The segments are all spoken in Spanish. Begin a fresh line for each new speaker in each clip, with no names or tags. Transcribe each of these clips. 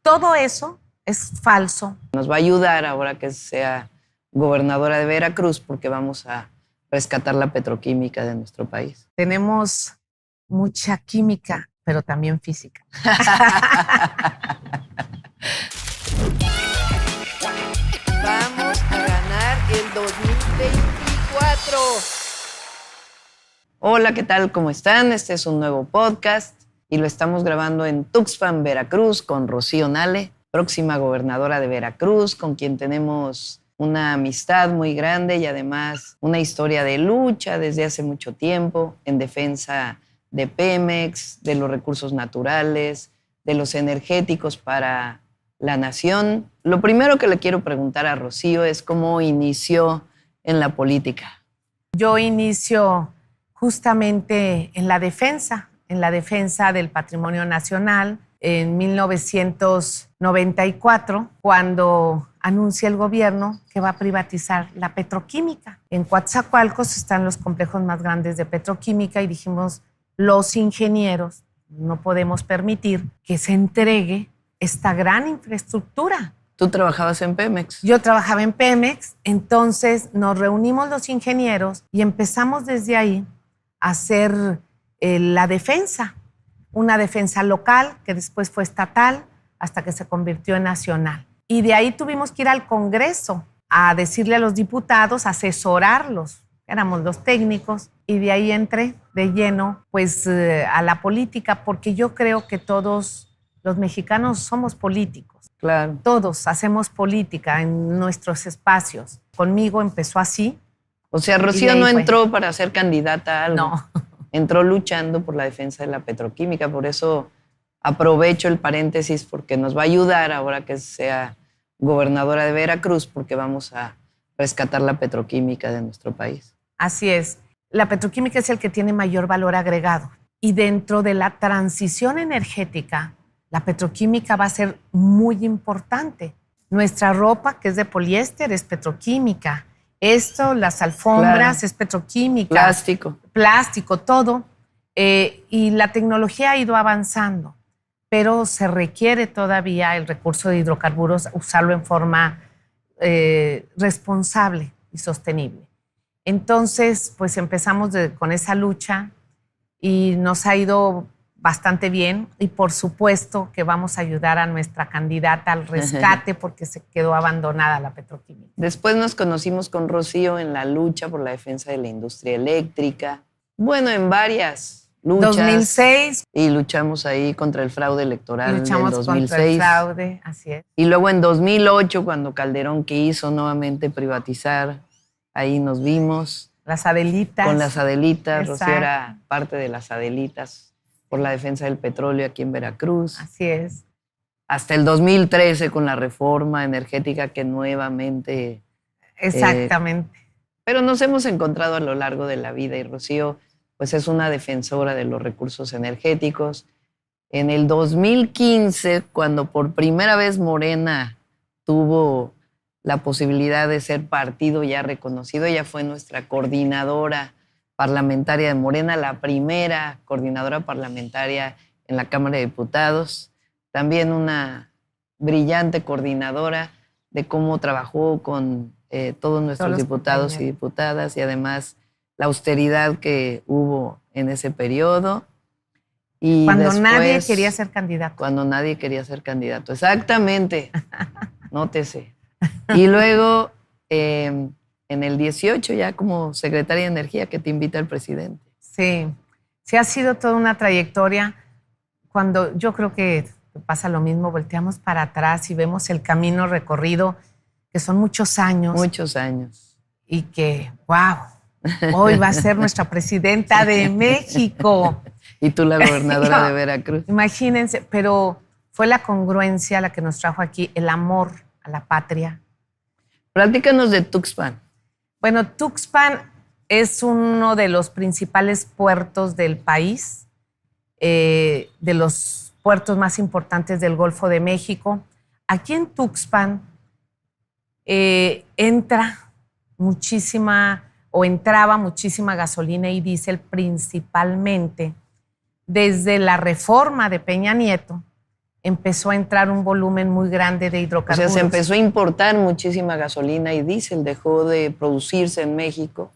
todo eso es falso.
Nos va a ayudar ahora que sea gobernadora de Veracruz porque vamos a rescatar la petroquímica de nuestro país.
Tenemos mucha química, pero también física.
Vamos a ganar el 2024. Hola, ¿qué tal? ¿Cómo están? Este es un nuevo podcast y lo estamos grabando en Tuxpan, Veracruz, con Rocío Nale, próxima gobernadora de Veracruz, con quien tenemos una amistad muy grande y además una historia de lucha desde hace mucho tiempo en defensa de Pemex, de los recursos naturales, de los energéticos para la nación. Lo primero que le quiero preguntar a Rocío es cómo inició en la política.
Yo inicio justamente en la defensa del patrimonio nacional en 1994, cuando anuncia el gobierno que va a privatizar la petroquímica. En Coatzacoalcos están los complejos más grandes de petroquímica y dijimos, los ingenieros no podemos permitir que se entregue esta gran infraestructura.
¿Tú trabajabas en Pemex?
Yo trabajaba en Pemex, entonces nos reunimos los ingenieros y empezamos desde ahí a hacer la defensa, una defensa local que después fue estatal hasta que se convirtió en nacional. Y de ahí tuvimos que ir al Congreso a decirle a los diputados, asesorarlos, éramos los técnicos, y de ahí entré de lleno pues, a la política, porque yo creo que todos los mexicanos somos políticos.
Claro.
Todos hacemos política en nuestros espacios. Conmigo empezó así.
O sea, Rocío no entró para ser candidata a algo.
No.
Entró luchando por la defensa de la petroquímica. Por eso aprovecho el paréntesis porque nos va a ayudar ahora que sea gobernadora de Veracruz porque vamos a rescatar la petroquímica de nuestro país.
Así es. La petroquímica es el que tiene mayor valor agregado. Y dentro de la transición energética, la petroquímica va a ser muy importante. Nuestra ropa, que es de poliéster, es petroquímica. Las alfombras, claro, es petroquímica. Plástico, todo. Y la tecnología ha ido avanzando, pero se requiere todavía el recurso de hidrocarburos, usarlo en forma responsable y sostenible. Entonces, pues empezamos con esa lucha y nos ha ido bastante bien y por supuesto que vamos a ayudar a nuestra candidata al rescate porque se quedó abandonada la petroquímica.
Después nos conocimos con Rocío en la lucha por la defensa de la industria eléctrica. Bueno, en varias luchas.
2006.
Y luchamos ahí contra el fraude electoral del 2006.
Contra el fraude, así es.
Y luego en 2008, cuando Calderón quiso nuevamente privatizar, ahí nos vimos.
Las Adelitas.
Con las Adelitas.
Exacto.
Rocío era parte de las Adelitas por la defensa del petróleo aquí en Veracruz.
Así es.
Hasta el 2013 con la reforma energética que nuevamente...
Exactamente.
Pero nos hemos encontrado a lo largo de la vida y Rocío pues es una defensora de los recursos energéticos. En el 2015, cuando por primera vez Morena tuvo la posibilidad de ser partido ya reconocido, ella fue nuestra coordinadora parlamentaria de Morena, la primera coordinadora parlamentaria en la Cámara de Diputados, también una brillante coordinadora de cómo trabajó con todos nuestros diputados y diputadas y además la austeridad que hubo en ese periodo. Y
cuando
después,
nadie quería ser candidato.
Cuando nadie quería ser candidato, exactamente, nótese. Y luego... en el 18 ya como secretaria de Energía que te invita el presidente.
Sí, ha sido toda una trayectoria. Cuando yo creo que pasa lo mismo, volteamos para atrás y vemos el camino recorrido, que son muchos años.
Muchos años.
Y que, wow, hoy va a ser nuestra presidenta de México.
Y tú la gobernadora de Veracruz.
Imagínense, pero fue la congruencia la que nos trajo aquí, el amor a la patria.
Platícanos de Tuxpan.
Bueno, Tuxpan es uno de los principales puertos del país, de los puertos más importantes del Golfo de México. Aquí en Tuxpan entraba muchísima gasolina y diésel, principalmente desde la reforma de Peña Nieto. empezó a entrar un volumen muy grande de
O
hidrocarburos.
sea, se empezó a importar muchísima gasolina y diésel, dejó de producirse en México.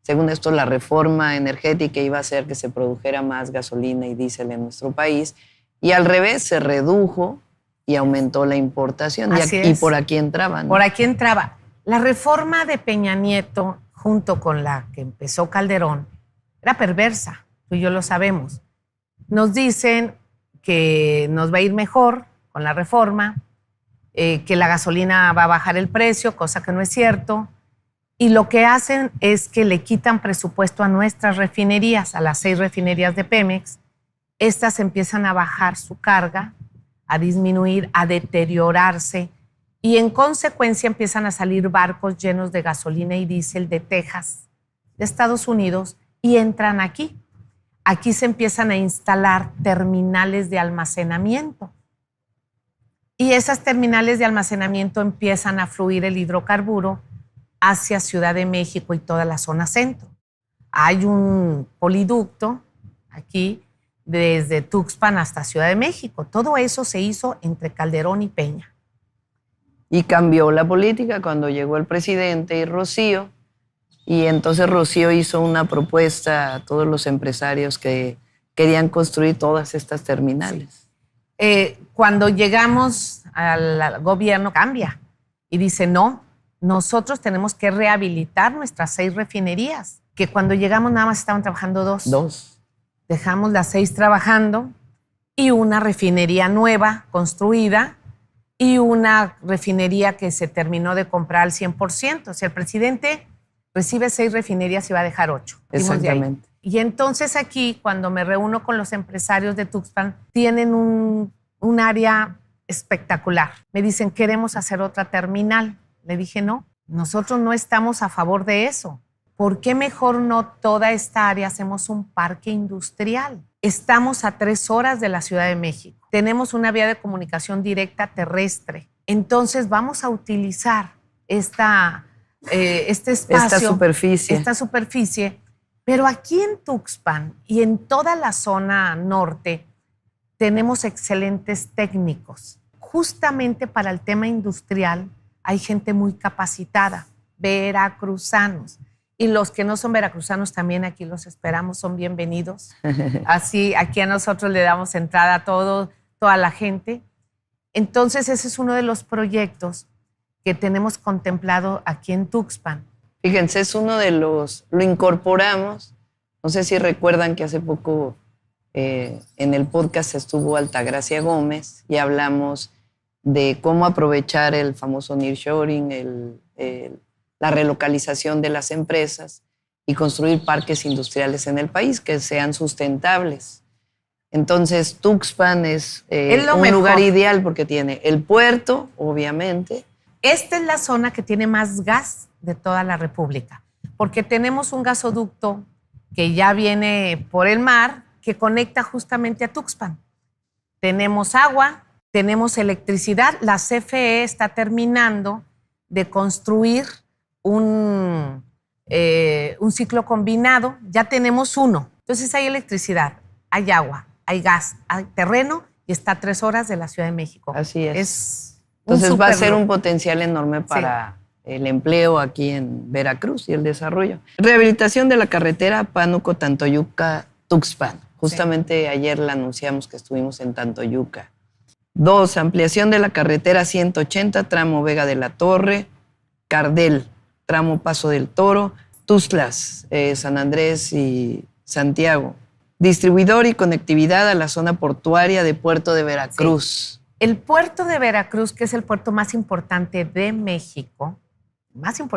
Según esto, la reforma energética iba a hacer que se produjera más gasolina y diésel en nuestro país. Y al revés, se redujo y aumentó la importación. Y por aquí entraba, ¿no?
Por aquí entraba. La reforma de Peña Nieto, junto con la que empezó Calderón, era perversa. Tú y yo lo sabemos. Nos dicen que nos va a ir mejor con la reforma, que la gasolina va a bajar el precio, cosa que no es cierto. Y lo que hacen es que le quitan presupuesto a nuestras refinerías, a las 6 refinerías de Pemex. Estas empiezan a bajar su carga, a disminuir, a deteriorarse. Y en consecuencia empiezan a salir barcos llenos de gasolina y diésel de Texas, de Estados Unidos, y entran aquí. Aquí se empiezan a instalar terminales de almacenamiento. Y esas terminales de almacenamiento empiezan a fluir el hidrocarburo hacia Ciudad de México y toda la zona centro. Hay un poliducto aquí desde Tuxpan hasta Ciudad de México. Todo eso se hizo entre Calderón y Peña.
Y cambió la política cuando llegó el presidente y Rocío. Y entonces Rocío hizo una propuesta a todos los empresarios que querían construir todas estas terminales.
Cuando llegamos al gobierno cambia y dice no, nosotros tenemos que rehabilitar nuestras 6 refinerías, que cuando llegamos nada más estaban trabajando 2.
2.
Dejamos las 6 trabajando y una refinería nueva construida y una refinería que se terminó de comprar al 100%. O sea, el presidente recibe 6 refinerías y va a dejar 8.
Exactamente.
Y entonces aquí, cuando me reúno con los empresarios de Tuxpan, tienen un área espectacular. Me dicen, queremos hacer otra terminal. Le dije, no, nosotros no estamos a favor de eso. ¿Por qué mejor no toda esta área hacemos un parque industrial? Estamos a 3 horas de la Ciudad de México. Tenemos una vía de comunicación directa terrestre. Entonces vamos a utilizar este espacio, esta superficie. Pero aquí en Tuxpan y en toda la zona norte tenemos excelentes técnicos. Justamente para el tema industrial hay gente muy capacitada, veracruzanos. Y los que no son veracruzanos también aquí los esperamos, son bienvenidos. Así, aquí a nosotros le damos entrada a toda la gente. Entonces, ese es uno de los proyectos que tenemos contemplado aquí en Tuxpan.
Fíjense, es uno de los... Lo incorporamos. No sé si recuerdan que hace poco en el podcast estuvo Altagracia Gómez y hablamos de cómo aprovechar el famoso nearshoring, la relocalización de las empresas y construir parques industriales en el país que sean sustentables. Entonces, Tuxpan es un lugar ideal porque tiene el puerto, obviamente.
Esta es la zona que tiene más gas de toda la República, porque tenemos un gasoducto que ya viene por el mar que conecta justamente a Tuxpan. Tenemos agua, tenemos electricidad. La CFE está terminando de construir un ciclo combinado. Ya tenemos uno. Entonces hay electricidad, hay agua, hay gas, hay terreno y está a 3 horas de la Ciudad de México.
Así es. Entonces va a ser un potencial enorme para el empleo aquí en Veracruz y el desarrollo. Rehabilitación de la carretera Pánuco-Tantoyuca-Tuxpan. Justamente ayer la anunciamos que estuvimos en Tantoyuca. 2, ampliación de la carretera 180, tramo Vega de la Torre, Cardel, tramo Paso del Toro, Tuxtlas, San Andrés y Santiago. Distribuidor y conectividad a la zona portuaria de Puerto de Veracruz.
Sí. El puerto de Veracruz, que es el puerto más importante de México,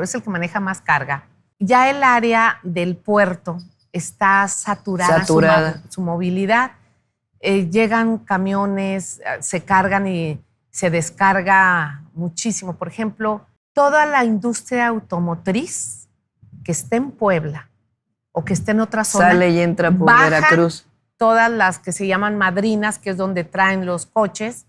es el que maneja más carga, ya el área del puerto está saturada. Su movilidad. Llegan camiones, se cargan y se descarga muchísimo. Por ejemplo, toda la industria automotriz que esté en Puebla o que esté en otra zona,
sale y entra por Veracruz.
Todas las que se llaman madrinas, que es donde traen los coches,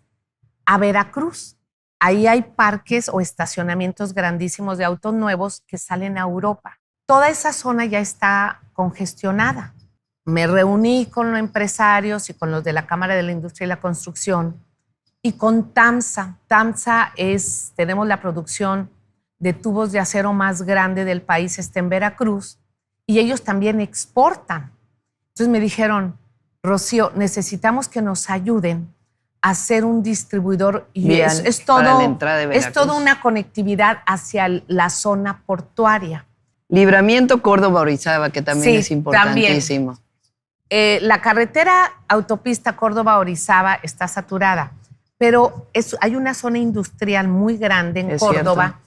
a Veracruz. Ahí hay parques o estacionamientos grandísimos de autos nuevos que salen a Europa. Toda esa zona ya está congestionada. Me reuní con los empresarios y con los de la Cámara de la Industria y la Construcción y con TAMSA. TAMSA tenemos la producción de tubos de acero más grande del país, está en Veracruz, y ellos también exportan. Entonces me dijeron, Rocío, necesitamos que nos ayuden a hacer un distribuidor y es toda una conectividad hacia la zona portuaria.
Libramiento Córdoba-Orizaba, que también es importantísimo.
La carretera autopista Córdoba-Orizaba está saturada, pero hay una zona industrial muy grande en Córdoba,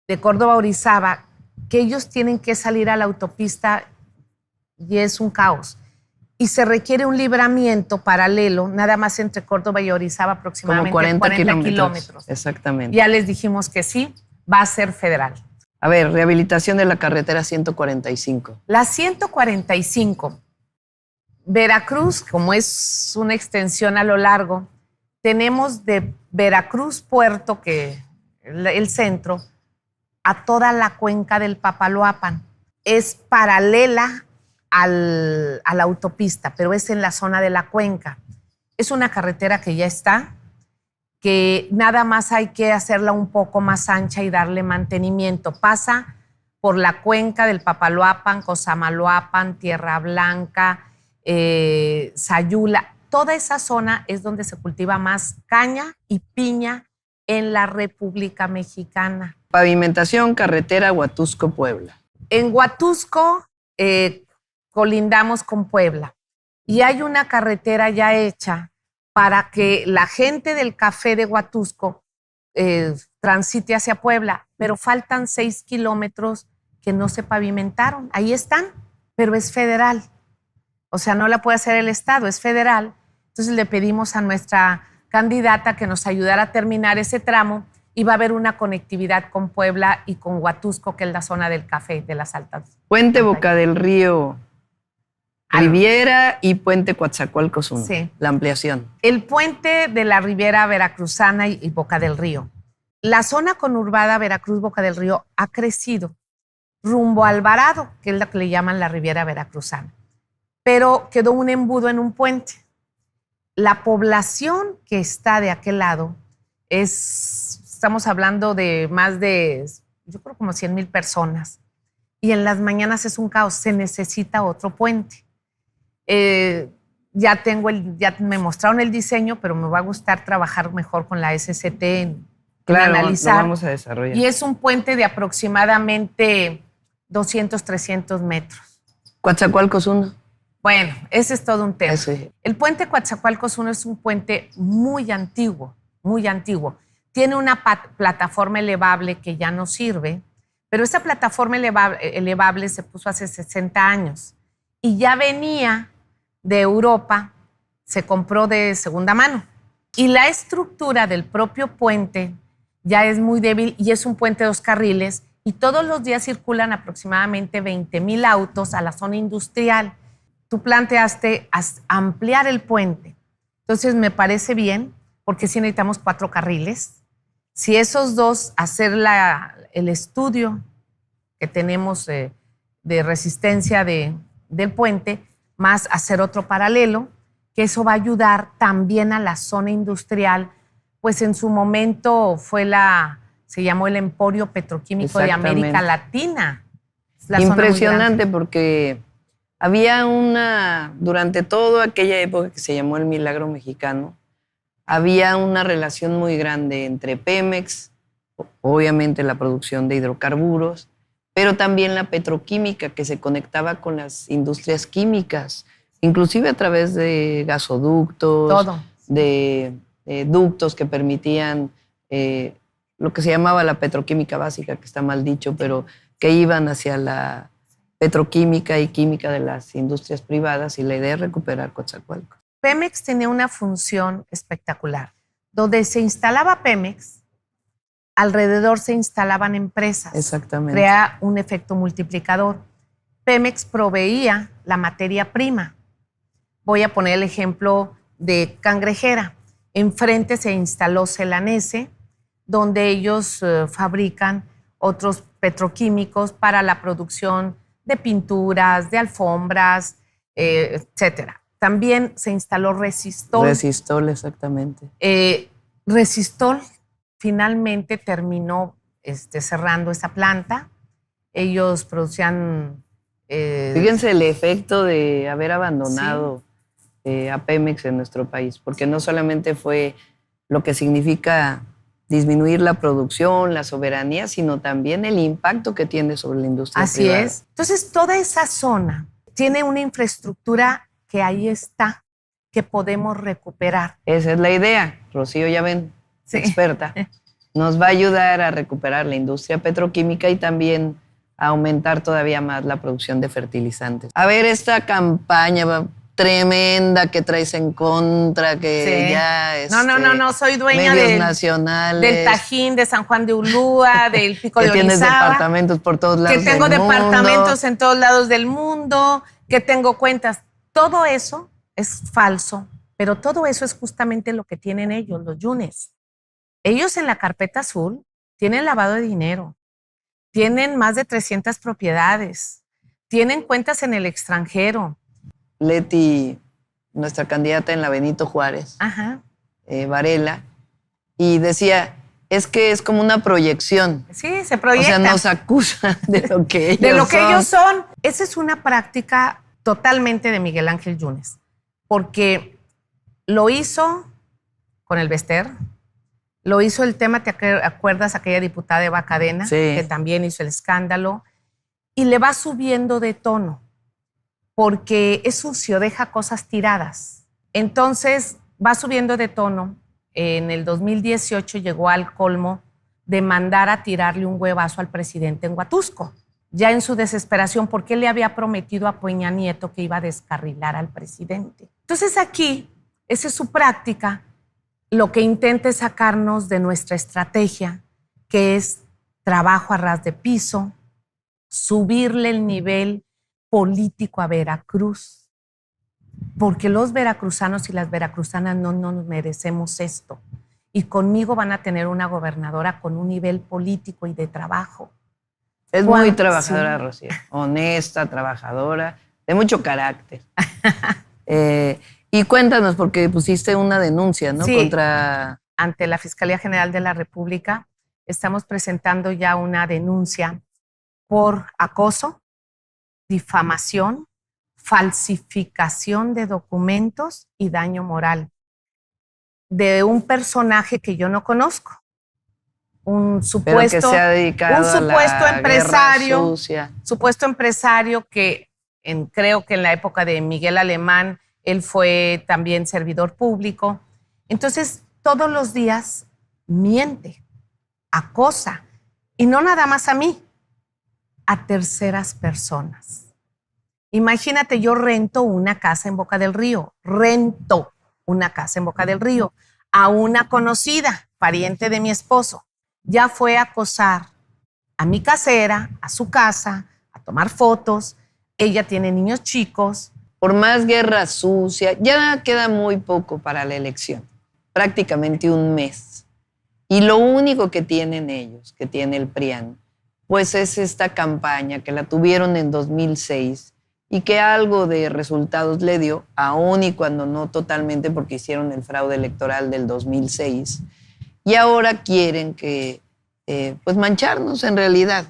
de Córdoba-Orizaba, que ellos tienen que salir a la autopista y es un caos. Y se requiere un libramiento paralelo, nada más entre Córdoba y Orizaba, aproximadamente
como 40
kilómetros.
Exactamente.
Ya les dijimos que sí, va a ser federal.
A ver, rehabilitación de la carretera 145.
La 145, Veracruz, como es una extensión a lo largo, tenemos de Veracruz Puerto, que el centro, a toda la cuenca del Papaloapan. Es paralela a la autopista, pero es en la zona de la cuenca. Es una carretera que ya está, que nada más hay que hacerla un poco más ancha y darle mantenimiento. Pasa por la cuenca del Papaloapan, Cosamaloapan, Tierra Blanca, Sayula. Toda esa zona es donde se cultiva más caña y piña en la República Mexicana.
Pavimentación, carretera Huatusco-Puebla.
En Huatusco colindamos con Puebla y hay una carretera ya hecha para que la gente del café de Huatusco transite hacia Puebla, pero faltan 6 kilómetros que no se pavimentaron. Ahí están, pero es federal. O sea, no la puede hacer el Estado, es federal. Entonces le pedimos a nuestra candidata que nos ayudara a terminar ese tramo y va a haber una conectividad con Puebla y con Huatusco, que es la zona del café, de las altas.
Puente Boca del Río Riviera y Puente Coatzacoalcos 1.
Sí.
La ampliación.
El puente de la Riviera Veracruzana y Boca del Río. La zona conurbada Veracruz-Boca del Río ha crecido rumbo a Alvarado, que es lo que le llaman la Riviera Veracruzana. Pero quedó un embudo en un puente. La población que está de aquel lado estamos hablando de más de, yo creo como 100,000 personas. Y en las mañanas es un caos, se necesita otro puente. Ya me mostraron el diseño, pero me va a gustar trabajar mejor con la SCT en analizar.
Lo vamos a desarrollar.
Y es un puente de aproximadamente 200, 300 metros.
Coatzacoalcos 1.
Bueno, ese es todo un tema.
Ese.
El puente Coatzacoalcos 1 es un puente muy antiguo, muy antiguo. Tiene una plataforma elevable que ya no sirve, pero esa plataforma elevable se puso hace 60 años y ya venía de Europa, se compró de segunda mano. Y la estructura del propio puente ya es muy débil y es un puente de 2 carriles y todos los días circulan aproximadamente 20,000 autos a la zona industrial. Tú planteaste ampliar el puente. Entonces me parece bien, porque sí necesitamos 4 carriles. Si esos 2, hacer el estudio que tenemos de resistencia del puente, más hacer otro paralelo, que eso va a ayudar también a la zona industrial, pues en su momento se llamó el Emporio Petroquímico de América Latina.
Impresionante, porque había durante toda aquella época que se llamó el Milagro Mexicano, había una relación muy grande entre Pemex, obviamente la producción de hidrocarburos, pero también la petroquímica que se conectaba con las industrias químicas, inclusive a través de gasoductos,
todo.
de ductos que permitían lo que se llamaba la petroquímica básica, que está mal dicho, pero que iban hacia la petroquímica y química de las industrias privadas, y la idea es recuperar Coatzacoalcos.
Pemex tenía una función espectacular. Donde se instalaba Pemex, alrededor se instalaban empresas.
Exactamente.
Crea un efecto multiplicador. Pemex proveía la materia prima. Voy a poner el ejemplo de Cangrejera. Enfrente se instaló Celanese, donde ellos fabrican otros petroquímicos para la producción de pinturas, de alfombras, etcétera. También se instaló Resistol.
Resistol, exactamente.
Resistol finalmente terminó cerrando esa planta. Ellos producían...
Fíjense el efecto de haber abandonado a Pemex en nuestro país, porque no solamente fue lo que significa disminuir la producción, la soberanía, sino también el impacto que tiene sobre la industria privada.
Así es. Entonces, toda esa zona tiene una infraestructura que ahí está, que podemos recuperar.
Esa es la idea. Rocío, ya ven, experta, nos va a ayudar a recuperar la industria petroquímica y también a aumentar todavía más la producción de fertilizantes. A ver, esta campaña tremenda que traes en contra, que ya
No, soy dueña
medios nacionales,
del Tajín, de San Juan de Ulúa, del Pico de Orizaba. Que
tienes departamentos por todos lados del mundo.
Que tengo departamentos en todos lados del mundo, que tengo cuentas. Todo eso es falso, pero todo eso es justamente lo que tienen ellos, los yunes. Ellos en la carpeta azul tienen lavado de dinero, tienen más de 300 propiedades, tienen cuentas en el extranjero.
Leti, nuestra candidata en la Benito Juárez, Varela, y decía, es que es como una proyección.
Sí, se proyecta.
O sea, nos acusan de lo que
ellos son. Esa es una práctica totalmente de Miguel Ángel Yunes, porque lo hizo con el Bester, lo hizo el tema, ¿te acuerdas? Aquella diputada de Bacadena, que también hizo el escándalo, y le va subiendo de tono, porque es sucio, deja cosas tiradas. Entonces va subiendo de tono. En el 2018 llegó al colmo de mandar a tirarle un huevazo al presidente en Huatusco, ya en su desesperación, porque él le había prometido a Peña Nieto que iba a descarrilar al presidente. Entonces aquí, esa es su práctica, lo que intenta es sacarnos de nuestra estrategia, que es trabajo a ras de piso, subirle el nivel político a Veracruz, porque los veracruzanos y las veracruzanas no nos merecemos esto. Y conmigo van a tener una gobernadora con un nivel político y de trabajo.
Es muy trabajadora, sí. Rocío. Honesta, trabajadora, de mucho carácter. Y cuéntanos, porque pusiste una denuncia, ¿no?
Sí, ante la Fiscalía General de la República estamos presentando ya una denuncia por acoso, difamación, falsificación de documentos y daño moral de un personaje que yo no conozco, un supuesto,
pero que se ha dedicado
un supuesto
a la
empresario,
guerra sucia.
Supuesto empresario que creo que en la época de Miguel Alemán él fue también servidor público. Entonces todos los días miente, acosa, y no nada más a mí, a terceras personas. Imagínate, yo rento una casa en Boca del Río, a una conocida, pariente de mi esposo. Ya fue a acosar a mi casera, a su casa, a tomar fotos. Ella tiene niños chicos.
Por más guerra sucia, ya queda muy poco para la elección, prácticamente un mes. Y lo único que tienen ellos, que tiene el PRIAN, pues es esta campaña que la tuvieron en 2006 y que algo de resultados le dio, aún y cuando no totalmente, porque hicieron el fraude electoral del 2006. Y ahora quieren que, pues mancharnos en realidad.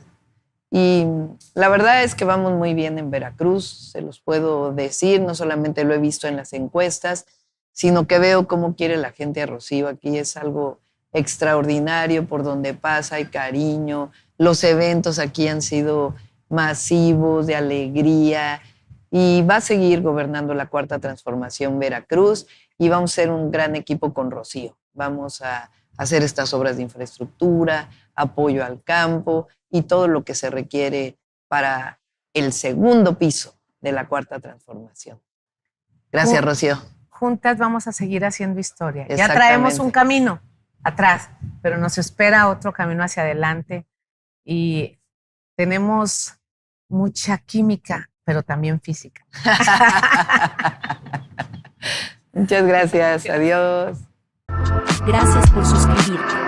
Y la verdad es que vamos muy bien en Veracruz, se los puedo decir, no solamente lo he visto en las encuestas, sino que veo cómo quiere la gente a Rocío. Aquí es algo extraordinario, por donde pasa hay cariño, los eventos aquí han sido masivos, de alegría, y va a seguir gobernando la Cuarta Transformación Veracruz y vamos a ser un gran equipo con Rocío. Vamos a hacer estas obras de infraestructura, apoyo al campo y todo lo que se requiere para el segundo piso de la Cuarta Transformación. Gracias, Rocío.
Juntas vamos a seguir haciendo historia. Ya traemos un camino atrás, pero nos espera otro camino hacia adelante y tenemos mucha química, pero también física.
Muchas gracias. Adiós.
Gracias por suscribirte.